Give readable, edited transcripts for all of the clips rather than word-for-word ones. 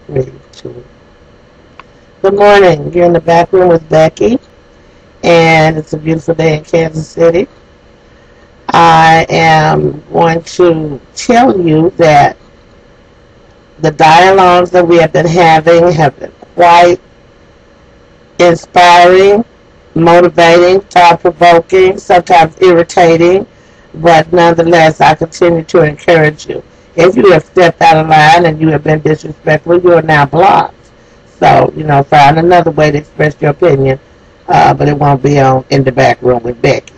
3, 2. Good morning. You're in the back room with Becky, and it's a beautiful day in Kansas City. I am going to tell you that the dialogues that we have been having have been quite inspiring, motivating, thought-provoking, sometimes irritating, but nonetheless, I continue to encourage you. If you have stepped out of line and you have been disrespectful, you are now blocked. So, find another way to express your opinion, but it won't be on in the back room with Becky.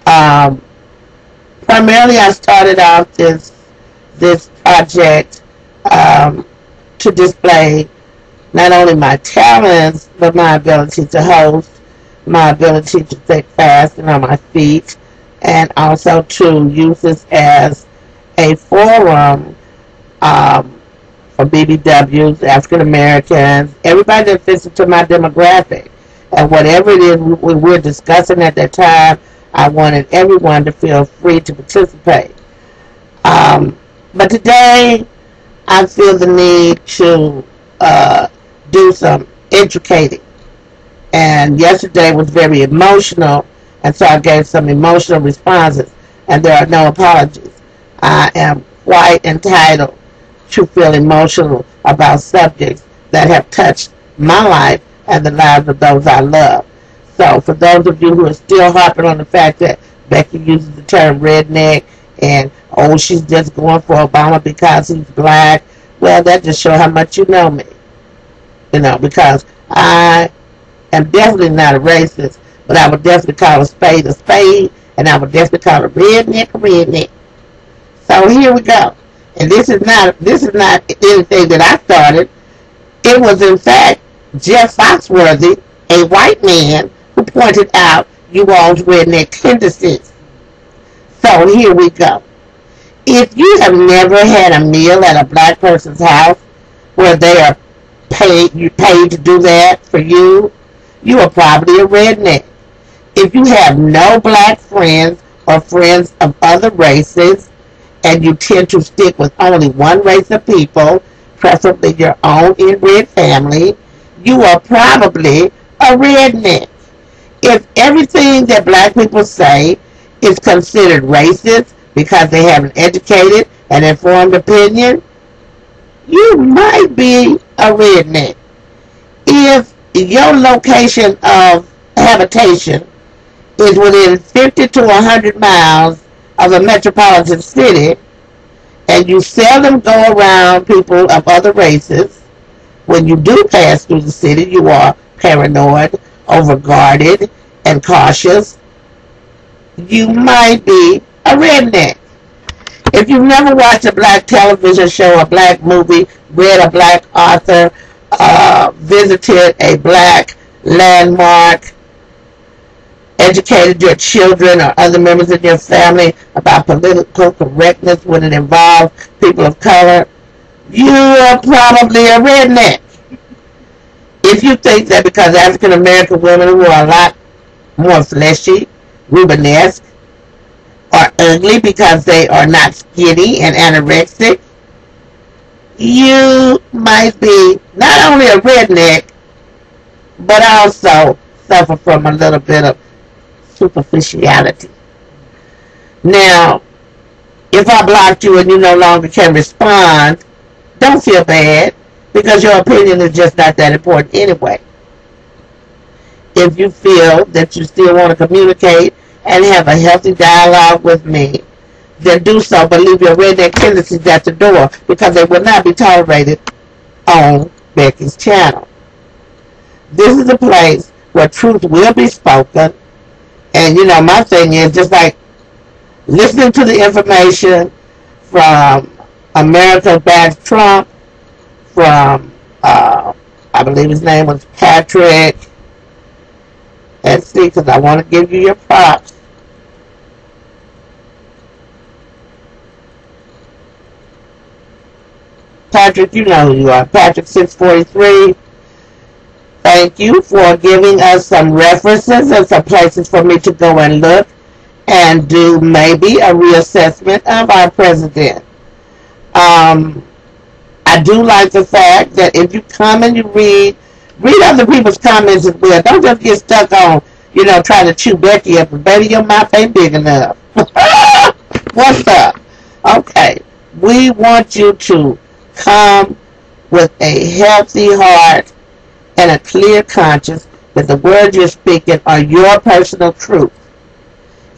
Um, Primarily, I started off this project to display not only my talents, but my ability to host, my ability to think fast and on my feet, and also to use this as a forum for BBWs, African Americans, everybody that fits into my demographic. And whatever it is we were discussing at that time, I wanted everyone to feel free to participate. But today, I feel the need to do some educating. And yesterday was very emotional, and so I gave some emotional responses, and there are no apologies. I am quite entitled to feel emotional about subjects that have touched my life and the lives of those I love. So for those of you who are still harping on the fact that Becky uses the term redneck and, oh, she's just going for Obama because he's black, well, that just shows how much you know me. Because I am definitely not a racist, but I would definitely call a spade, and I would definitely call a redneck a redneck. So here we go. And this is not anything that I started. It was in fact Jeff Foxworthy, a white man, who pointed out you all's redneck tendencies. So here we go. If you have never had a meal at a black person's house where they are paid to do that for you, you are probably a redneck. If you have no black friends or friends of other races, and you tend to stick with only one race of people, preferably your own inbred family, you are probably a redneck. If everything that black people say is considered racist because they have an educated and informed opinion, you might be a redneck. If your location of habitation is within 50 to 100 miles of a metropolitan city, and you seldom go around people of other races, when you do pass through the city, you are paranoid, overguarded, and cautious, you might be a redneck. If you've never watched a black television show, a black movie, read a black author, visited a black landmark, educated your children or other members of your family about political correctness when it involves people of color, you are probably a redneck. If you think that because African American women who are a lot more fleshy, Rubenesque, are ugly because they are not skinny and anorexic, you might be not only a redneck, but also suffer from a little bit of superficiality. Now, if I blocked you and you no longer can respond, don't feel bad, because your opinion is just not that important anyway. If you feel that you still want to communicate and have a healthy dialogue with me, then do so, but leave your redneck tendencies at the door, because they will not be tolerated on Becky's channel. This is a place where truth will be spoken. And, my thing is just like listening to the information from America Backs Trump, from, I believe his name was Patrick. Let's see, because I want to give you your props. Patrick, you know who you are. Patrick 643. Thank you for giving us some references and some places for me to go and look and do maybe a reassessment of our president. I do like the fact that if you come and you read other people's comments as well. Don't just get stuck on, trying to chew Becky up. Baby, your mouth ain't big enough. What's up? Okay. We want you to come with a healthy heart and a clear conscience that the words you're speaking are your personal truth.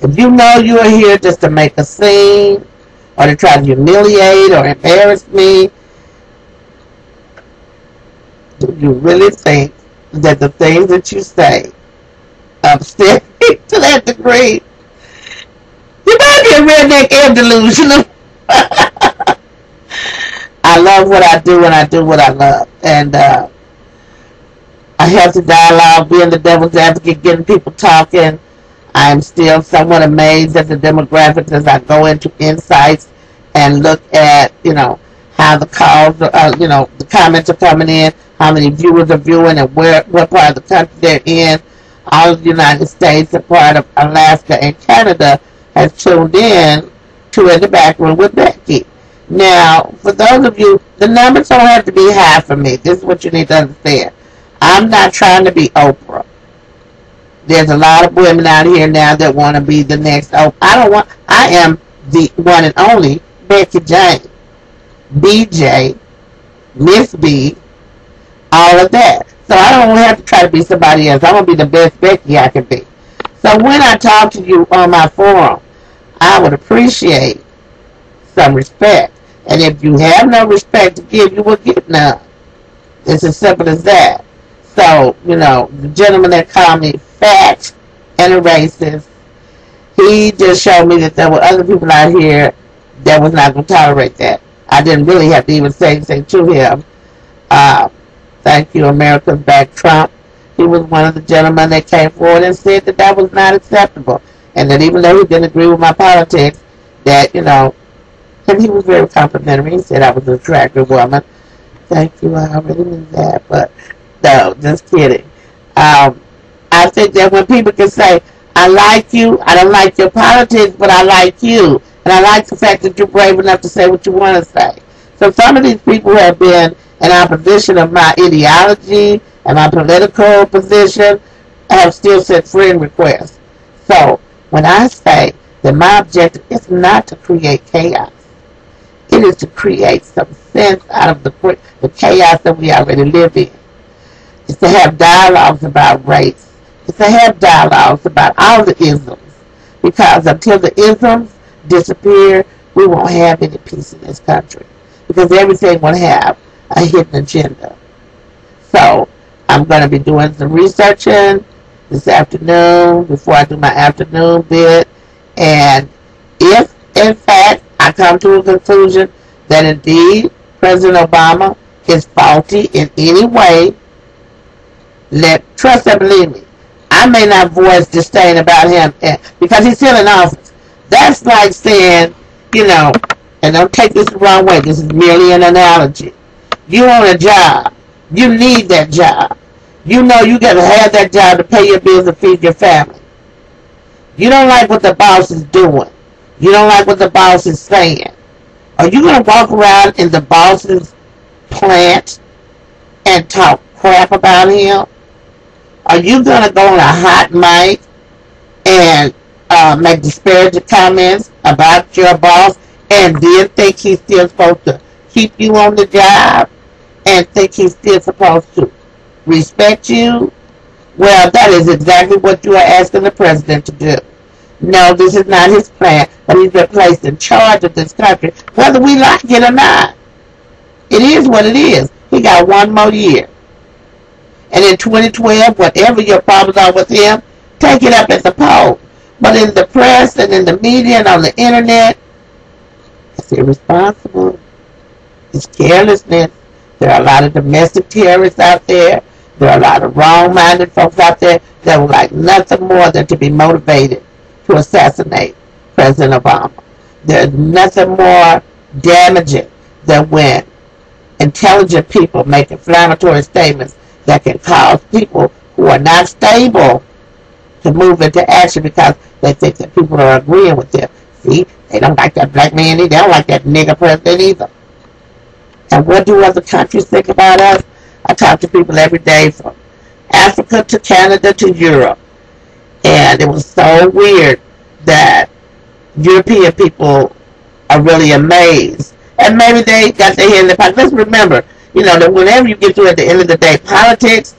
If you know you are here just to make a scene or to try to humiliate or embarrass me, do you really think that the things that you say upset me to that degree? You might be a redneck and delusional. I love what I do and I do what I love. And I have to dialogue, being the devil's advocate, getting people talking. I am still somewhat amazed at the demographics as I go into insights and look at, how the calls, the comments are coming in, how many viewers are viewing, and what part of the country they're in. All of the United States, a part of Alaska and Canada, has tuned in to In the Back Room with Becky. Now, for those of you, the numbers don't have to be high for me. This is what you need to understand. I'm not trying to be Oprah. There's a lot of women out here now that want to be the next Oprah. I am the one and only Becky Jane. BJ, Miss B, all of that. So I don't have to try to be somebody else. I'm going to be the best Becky I can be. So when I talk to you on my forum, I would appreciate some respect. And if you have no respect to give, you will get none. It's as simple as that. So, the gentleman that called me fat and a racist, he just showed me that there were other people out here that was not going to tolerate that. I didn't really have to even say anything to him. Thank you, America's Back Trump. He was one of the gentlemen that came forward and said that that was not acceptable. And that even though he didn't agree with my politics, that, and he was very complimentary. He said I was an attractive woman. Thank you, I already knew that, but no, just kidding. I think that when people can say, I like you, I don't like your politics, but I like you. And I like the fact that you're brave enough to say what you want to say. So some of these people have been in opposition of my ideology and my political position, have still sent friend requests. So when I say that my objective is not to create chaos, it is to create some sense out of the chaos that we already live in. It's to have dialogues about race. It's to have dialogues about all the isms. Because until the isms disappear, we won't have any peace in this country. Because everything will have a hidden agenda. So I'm going to be doing some researching this afternoon before I do my afternoon bit. And if, in fact, I come to a conclusion that indeed President Obama is faulty in any way, trust and believe me, I may not voice disdain about him because he's still in office. That's like saying, and don't take this the wrong way, this is merely an analogy. You own a job. You need that job. You know you got to have that job to pay your bills and feed your family. You don't like what the boss is doing. You don't like what the boss is saying. Are you going to walk around in the boss's plant and talk crap about him? Are you going to go on a hot mic and make disparaging comments about your boss and then think he's still supposed to keep you on the job and think he's still supposed to respect you? Well, that is exactly what you are asking the president to do. No, this is not his plan, but he's been placed in charge of this country, whether we like it or not. It is what it is. He got one more year. And in 2012, whatever your problems are with him, take it up at the poll. But in the press and in the media and on the internet, it's irresponsible. It's carelessness. There are a lot of domestic terrorists out there. There are a lot of wrong-minded folks out there that would like nothing more than to be motivated to assassinate President Obama. There's nothing more damaging than when intelligent people make inflammatory statements that can cause people who are not stable to move into action because they think that people are agreeing with them. See, they don't like that black man either. They don't like that nigger president either. And what do other countries think about us? I talk to people every day from Africa to Canada to Europe. And it was so weird that European people are really amazed. And maybe they got their hand in the pocket. Let's remember, that whenever you get to at the end of the day, politics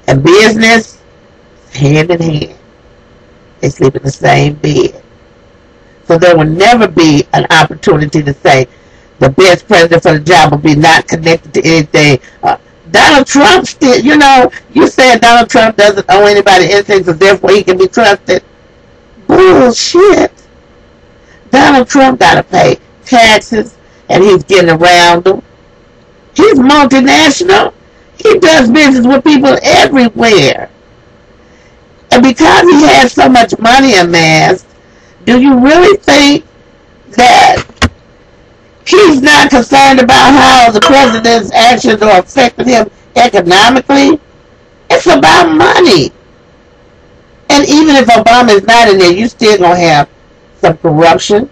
and business, hand in hand. They sleep in the same bed. So there will never be an opportunity to say the best president for the job will be not connected to anything. Donald Trump still, you said Donald Trump doesn't owe anybody anything, so therefore he can be trusted. Bullshit. Donald Trump got to pay taxes, and he's getting around them. He's multinational. He does business with people everywhere. And because he has so much money amassed, do you really think that he's not concerned about how the president's actions are affecting him economically? It's about money. And even if Obama is not in there, you still going to have some corruption.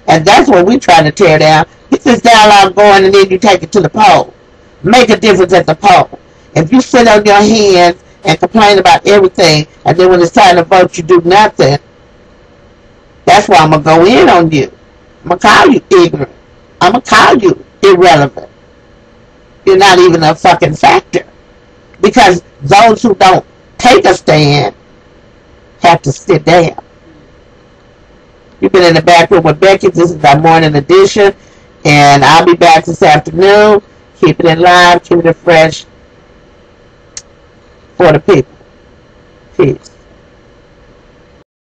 And that's what we're trying to tear down. Get this dialogue going, and then you take it to the poll. Make a difference at the poll. If you sit on your hands and complain about everything, and then when it's time to vote, you do nothing, that's why I'm going to go in on you. I'm going to call you ignorant. I'm going to call you irrelevant. You're not even a fucking factor. Because those who don't take a stand have to sit down. You've been in the back room with Becky. This is our morning edition. And I'll be back this afternoon. Keep it in live. Keep it fresh for the people. Peace.